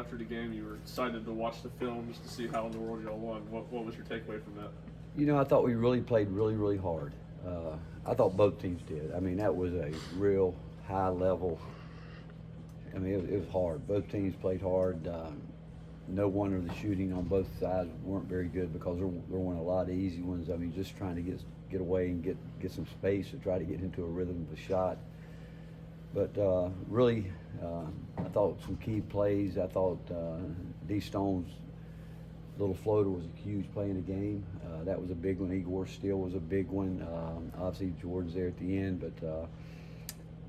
after the game. You were excited to watch the film just to see how in the world y'all won. What was your takeaway from that? You know, I thought we really played really hard. I thought both teams did. I mean, that was a real high level. I mean, it was hard. Both teams played hard. No wonder the shooting on both sides weren't very good because there weren't a lot of easy ones. I mean, just trying to get away and get some space to try to get into a rhythm of a shot. But really, I thought some key plays. I thought D. Stone's little floater was a huge play in the game. That was a big one. Igor Steele was a big one. Obviously, Jordan's there at the end, but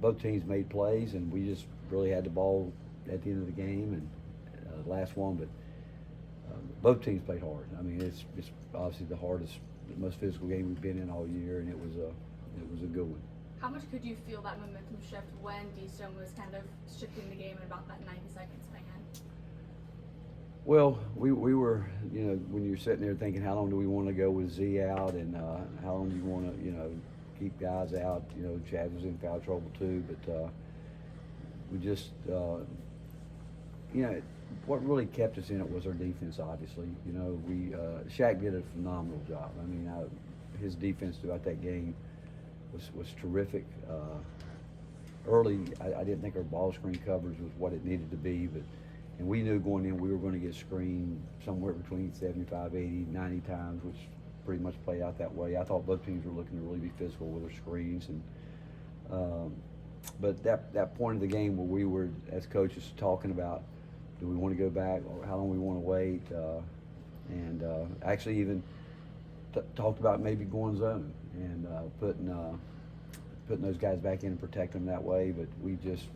both teams made plays, and we just really had the ball at the end of the game and last one. But both teams played hard. I mean, it's obviously the hardest, the most physical game we've been in all year, and it was a good one. How much could you feel that momentum shift when D-Stone was kind of shifting the game in about that 90 seconds span? Well, we were, you know, when you're sitting there thinking, how long do we want to go with Z out, and how long do you want to, you know, keep guys out? You know, Chad was in foul trouble too, but we just, you know, what really kept us in it was our defense. Obviously, you know, Shaq did a phenomenal job. I mean, his defense throughout that game was terrific. Early, I didn't think our ball screen coverage was what it needed to be, and we knew going in we were going to get screened somewhere between 75, 80, 90 times, which pretty much played out that way. I thought both teams were looking to really be physical with their screens, and but that point of the game where we were, as coaches, talking about, do we want to go back or how long we want to wait, and actually even talked about maybe going zone and putting those guys back in and protecting them that way. But we just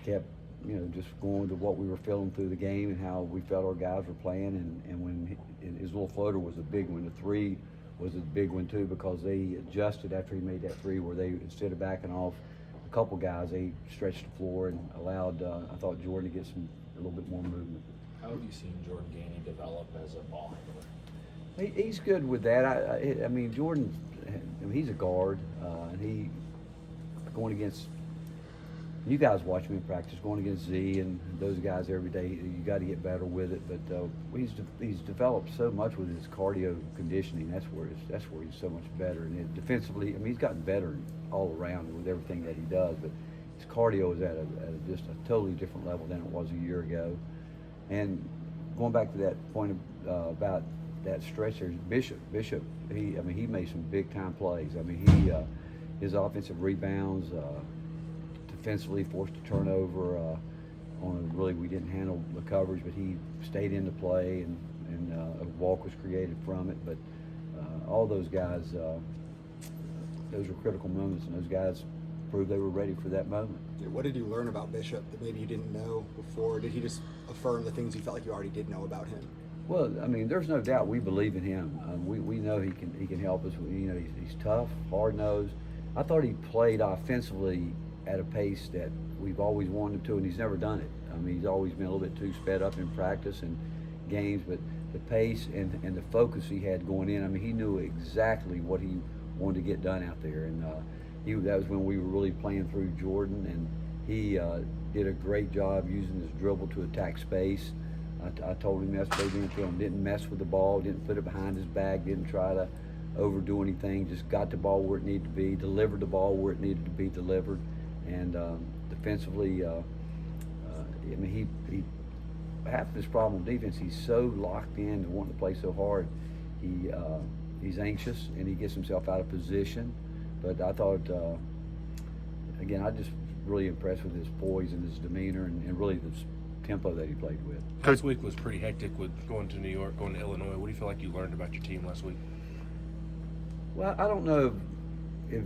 kept, you know, just going to what we were feeling through the game and how we felt our guys were playing. And when his little floater was a big one, the three was a big one too, because they adjusted after he made that three, where they, instead of backing off a couple guys, they stretched the floor and allowed, I thought, Jordan to get a little bit more movement. How have you seen Jordan Gainey develop as a ball handler? He's good with that. I mean, Jordan, I mean, he's a guard, and he going against, you guys watch me in practice, going against Z and those guys every day. You got to get better with it. But he's developed so much with his cardio conditioning. That's where he's so much better. And defensively, I mean, he's gotten better all around with everything that he does. But his cardio is at just a totally different level than it was a year ago. And going back to that point about that stretch there, Bishop, he made some big time plays. I mean, his offensive rebounds, defensively forced a turnover we didn't handle the coverage, but he stayed into play, and a walk was created from it. But all those guys, those were critical moments, and those guys proved they were ready for that moment. What did you learn about Bishop that maybe you didn't know before? Did he just affirm the things you felt like you already did know about him? Well, I mean, there's no doubt we believe in him. We know he can help us. You know, he's tough, hard-nosed. I thought he played offensively at a pace that we've always wanted to, and he's never done it. I mean, he's always been a little bit too sped up in practice and games, but the pace and the focus he had going in, I mean, he knew exactly what he wanted to get done out there, and that was when we were really playing through Jordan, and he did a great job using his dribble to attack space. I told him yesterday, didn't mess with the ball, didn't put it behind his back, didn't try to overdo anything, just got the ball where it needed to be, delivered the ball where it needed to be delivered. And defensively, I mean, he half of his problem on defense, he's so locked in and wanting to play so hard. He's anxious and he gets himself out of position. But I thought, again, I just really impressed with his poise and his demeanor and really the tempo that he played with. Last week was pretty hectic with going to New York, going to Illinois. What do you feel like you learned about your team last week? Well, I don't know if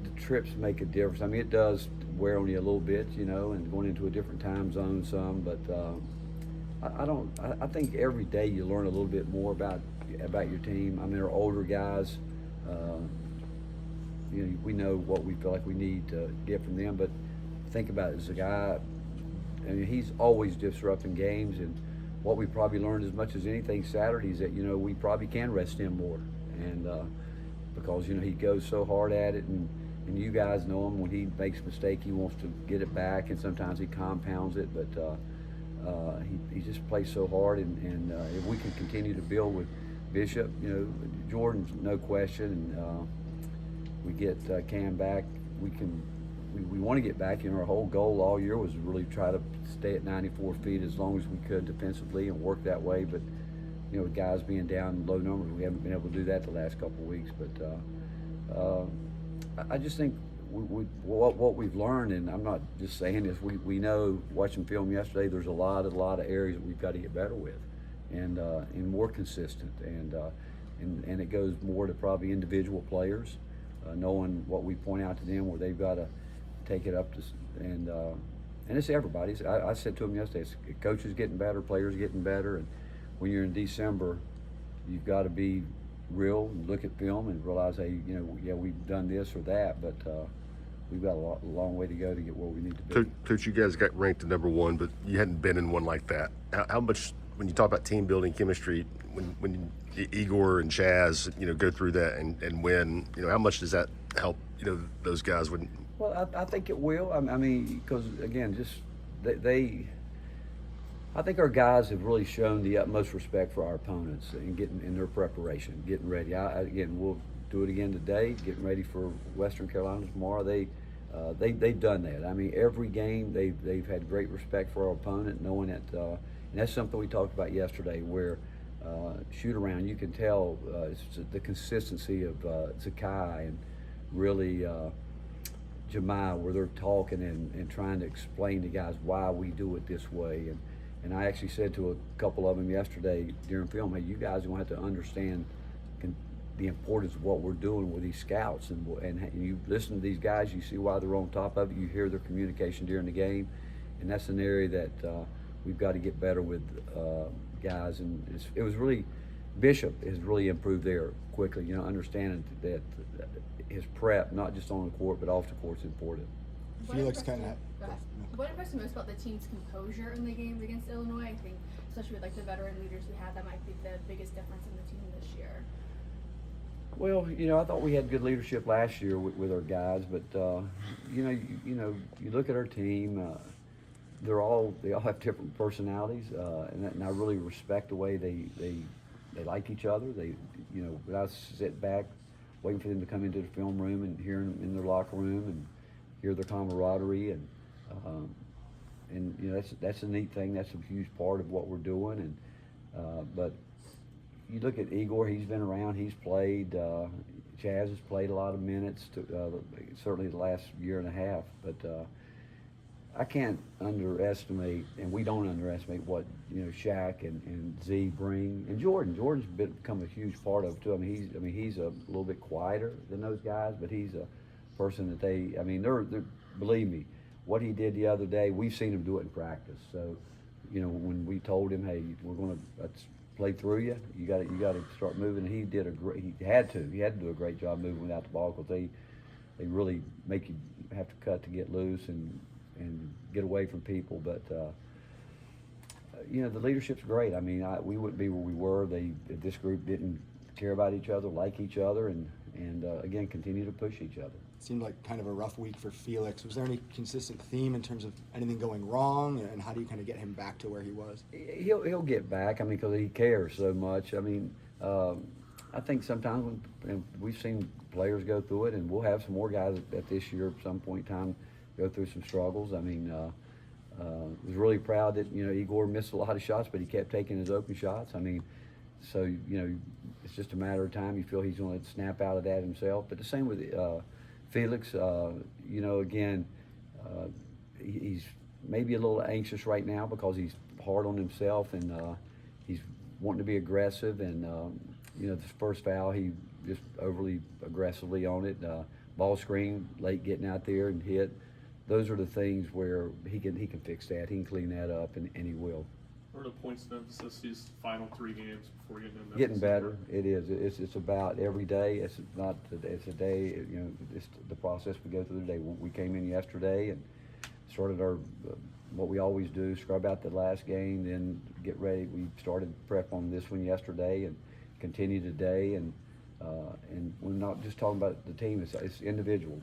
the trips make a difference. I mean, it does wear on you a little bit, you know, and going into a different time zone some. But I think every day you learn a little bit more about your team. I mean, our older guys, you know, we know what we feel like we need to get from them. But think about it, as a guy, I mean, he's always disrupting games, and what we probably learned as much as anything Saturday is that, you know, we probably can rest him more, and because, you know, he goes so hard at it, and you guys know him, when he makes a mistake, he wants to get it back, and sometimes he compounds it. But He just plays so hard, and if we can continue to build with Bishop, Jordan's no question, and we get Cam back, we want to get back. Our whole goal all year was to really try to stay at 94 feet as long as we could defensively and work that way. But with guys being down in low numbers, we haven't been able to do that the last couple of weeks. But I just think what we've learned, and I'm not just saying this, we know watching film yesterday, there's a lot of areas that we've got to get better with, and more consistent, and it goes more to probably individual players, knowing what we point out to them where they've got to take it up to, and it's everybody. I said to them yesterday, it's coaches getting better, players getting better, and when you're in December, you've got to be real and look at film and realize, hey, we've done this or that, but we've got a long way to go to get where we need to be. Coach, you guys got ranked at #1, but you hadn't been in one like that. How much, when you talk about team building, chemistry, when Igor and Chaz, go through that and win, how much does that help, those guys? Well, I think it will. I mean, because again, just I think our guys have really shown the utmost respect for our opponents and getting in their preparation, getting ready. Again, we'll do it again today, getting ready for Western Carolina tomorrow. They've done that. I mean, every game they've had great respect for our opponent, knowing that, and that's something we talked about yesterday, where shoot around, you can tell it's the consistency of Zakai and really Jemiah, where they're talking and trying to explain to guys why we do it this way. And I actually said to a couple of them yesterday during film, hey, you guys are going to have to understand the importance of what we're doing with these scouts. And you listen to these guys, you see why they're on top of it, you hear their communication during the game. And that's an area that we've got to get better with guys. And it was really, Bishop has really improved there quickly, understanding that his prep, not just on the court, but off the court, is important. Felix kind of. What impressed me most about the team's composure in the games against Illinois? I think, especially with the veteran leaders we have, that might be the biggest difference in the team this year. Well, I thought we had good leadership last year with our guys, but you look at our team. They all have different personalities, and I really respect the way they like each other. But I sit back, waiting for them to come into the film room and hear them in their locker room and hear their camaraderie, and that's a neat thing. That's a huge part of what we're doing. And but you look at Igor; he's been around. He's played. Chaz has played a lot of minutes, certainly the last year and a half. But I can't underestimate, and we don't underestimate what Shaq and Z bring, and Jordan's become a huge part of it too. I mean, he's a little bit quieter than those guys, but he's a person that they're believe me, what he did the other day, we've seen him do it in practice. So, when we told him, hey, we're going to play through you, you got to start moving, and he had to do a great job moving without the ball, because they really make you have to cut to get loose and get away from people. But the leadership's great. I mean, we wouldn't be where we were if this group didn't care about each other, like each other, and again, continue to push each other. It seemed like kind of a rough week for Felix. Was there any consistent theme in terms of anything going wrong, and how do you kind of get him back to where he was? He'll get back. I mean, because he cares so much. I mean, I think sometimes we've seen players go through it, and we'll have some more guys at this year at some point in time go through some struggles. I mean, was really proud that Igor missed a lot of shots, but he kept taking his open shots. I mean, so it's just a matter of time. You feel he's going to snap out of that himself. But the same with Felix. Again, he's maybe a little anxious right now because he's hard on himself, and he's wanting to be aggressive. And this first foul, he just overly aggressively on it. Ball screen, late getting out there and hit. Those are the things where he can fix that. He can clean that up, and he will. What are the points of emphasis these final 3 games before getting into Getting better. It is. It's about every day. It's a day. It's the process we go through the day. We came in yesterday and started our what we always do: scrub out the last game, then get ready. We started prep on this one yesterday and continue today. And we're not just talking about the team. It's individual.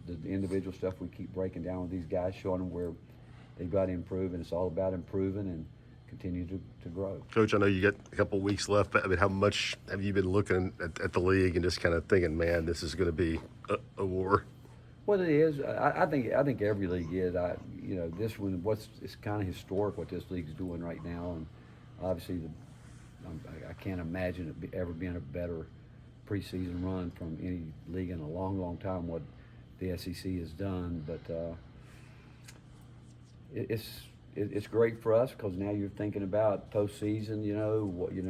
The individual stuff we keep breaking down with these guys, showing them where they've got to improve, and it's all about improving and continue to grow. Coach, I know you got a couple of weeks left, but I mean, how much have you been looking at the league and just kind of thinking, man, this is going to be a war? Well, it is. I think every league is. This one, it's kind of historic what this league's doing right now, and obviously, I can't imagine it ever being a better preseason run from any league in a long, long time. What the SEC has done, but it's great for us because now you're thinking about postseason.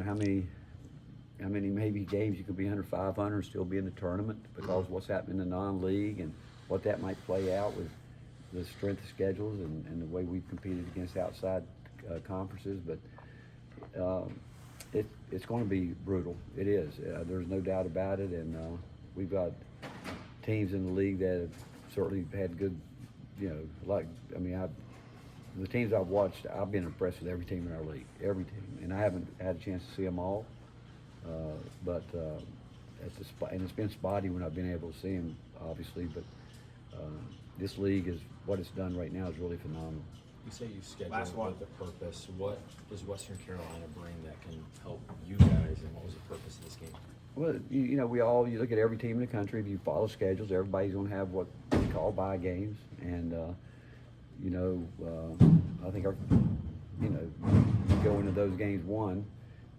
How many maybe games you could be under 500 and still be in the tournament because what's happening in the non-league and what that might play out with the strength of schedules and the way we've competed against outside conferences. But it's going to be brutal. It is. There's no doubt about it. And we've got teams in the league that have certainly had good, the teams I've watched, I've been impressed with every team in our league, every team. And I haven't had a chance to see them all. But and it's been spotty when I've been able to see them, obviously. But this league is what it's done right now is really phenomenal. You say you schedule Last one. with a purpose. What does Western Carolina bring that can help you guys, and what was the purpose of this game? Well, you look at every team in the country. If you follow schedules, everybody's going to have what we call bye games, and I think go into those games one.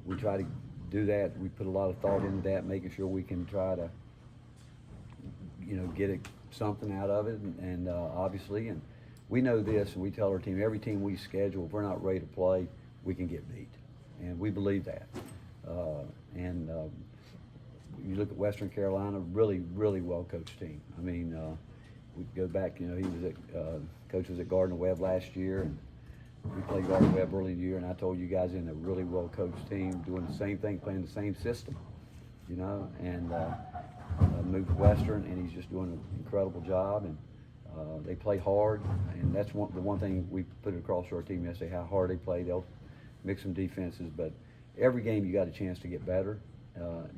We try to do that. We put a lot of thought into that, making sure we can try to, get something out of it, and obviously, and we know this, and we tell our team, every team we schedule, if we're not ready to play, we can get beat, and we believe that. You look at Western Carolina, really, really well-coached team. I mean, we go back, he was coach was at Gardner Webb last year, and we played Gardner Webb early in the year, and I told you guys in a really well-coached team, doing the same thing, playing the same system, and moved to Western, and he's just doing an incredible job, and they play hard, and that's the one thing we put across to our team yesterday, how hard they play. They'll mix some defenses, but every game you got a chance to get better,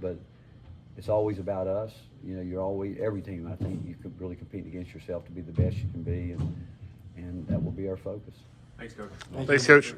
but it's always about us. You're always, every team, I think, you could really compete against yourself to be the best you can be, and that will be our focus. Thanks, Coach. Thanks, Coach.